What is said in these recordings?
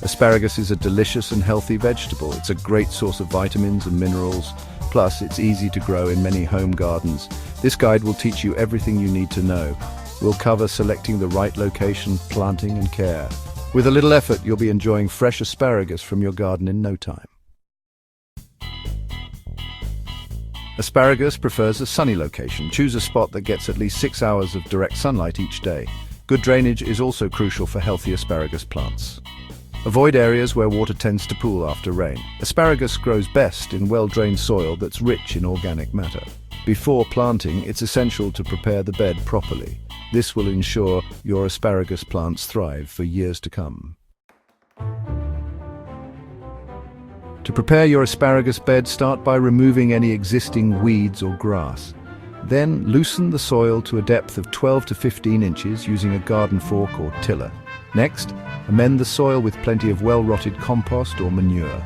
Asparagus is a delicious and healthy vegetable. It's a great source of vitamins and minerals. Plus, it's easy to grow in many home gardens. This guide will teach you everything you need to know. We'll cover selecting the right location, planting and care. With a little effort, you'll be enjoying fresh asparagus from your garden in no time. Asparagus prefers a sunny location. Choose a spot that gets at least 6 hours of direct sunlight each day. Good drainage is also crucial for healthy asparagus plants. Avoid areas where water tends to pool after rain. Asparagus grows best in well-drained soil that's rich in organic matter. Before planting, it's essential to prepare the bed properly. This will ensure your asparagus plants thrive for years to come. To prepare your asparagus bed, start by removing any existing weeds or grass. Then loosen the soil to a depth of 12 to 15 inches using a garden fork or tiller. Next, amend the soil with plenty of well-rotted compost or manure.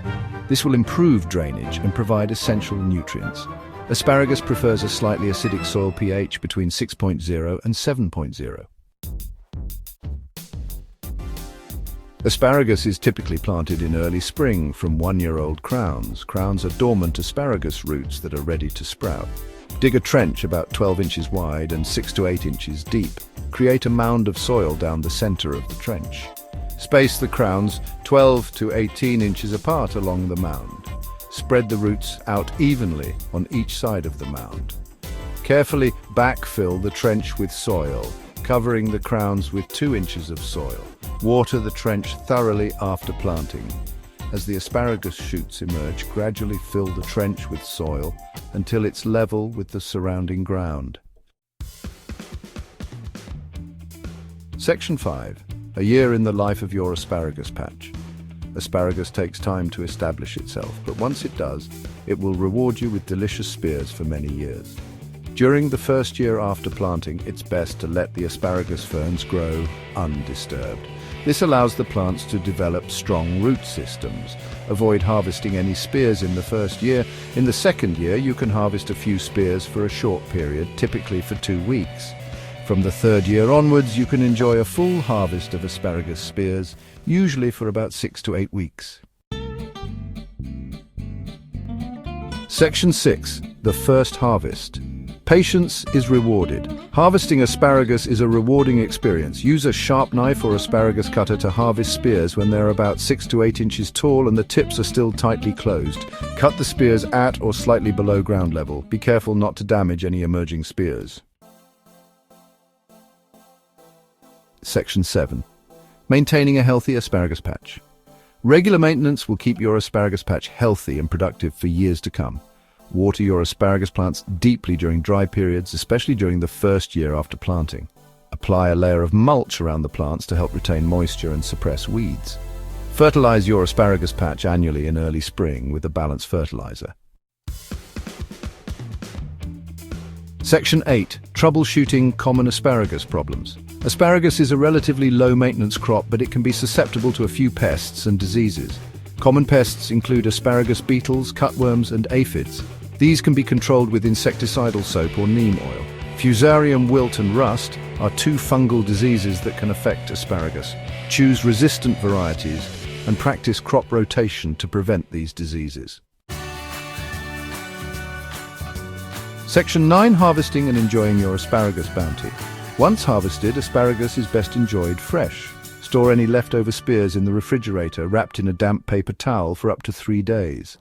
This will improve drainage and provide essential nutrients. Asparagus prefers a slightly acidic soil pH between 6.0 and 7.0. Asparagus is typically planted in early spring from one-year-old crowns. Crowns are dormant asparagus roots that are ready to sprout. Dig a trench about 12 inches wide and 6 to 8 inches deep. Create a mound of soil down the center of the trench. Space the crowns 12 to 18 inches apart along the mound. Spread the roots out evenly on each side of the mound. Carefully backfill the trench with soil, covering the crowns with 2 inches of soil. Water the trench thoroughly after planting. As the asparagus shoots emerge, gradually fill the trench with soil until it's level with the surrounding ground. Section 5. A year in the life of your asparagus patch. Asparagus takes time to establish itself, but once it does, it will reward you with delicious spears for many years. During the first year after planting, it's best to let the asparagus ferns grow undisturbed. This allows the plants to develop strong root systems. Avoid harvesting any spears in the first year. In the second year, you can harvest a few spears for a short period, typically for 2 weeks. From the third year onwards, you can enjoy a full harvest of asparagus spears, usually for about 6 to 8 weeks. Section 6. The first harvest. Patience is rewarded. Harvesting asparagus is a rewarding experience. Use a sharp knife or asparagus cutter to harvest spears when they're about 6 to 8 inches tall and the tips are still tightly closed. Cut the spears at or slightly below ground level. Be careful not to damage any emerging spears. Section 7. Maintaining a healthy asparagus patch. Regular maintenance will keep your asparagus patch healthy and productive for years to come. Water your asparagus plants deeply during dry periods, especially during the first year after planting. Apply a layer of mulch around the plants to help retain moisture and suppress weeds. Fertilize your asparagus patch annually in early spring with a balanced fertilizer. Section 8. Troubleshooting common asparagus problems. Asparagus is a relatively low-maintenance crop, but it can be susceptible to a few pests and diseases. Common pests include asparagus beetles, cutworms, and aphids. These can be controlled with insecticidal soap or neem oil. Fusarium wilt and rust are 2 fungal diseases that can affect asparagus. Choose resistant varieties and practice crop rotation to prevent these diseases. Section 9. Harvesting and enjoying your asparagus bounty. Once harvested, asparagus is best enjoyed fresh. Store any leftover spears in the refrigerator, wrapped in a damp paper towel for up to 3 days.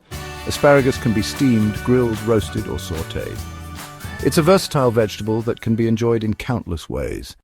Asparagus can be steamed, grilled, roasted, or sautéed. It's a versatile vegetable that can be enjoyed in countless ways.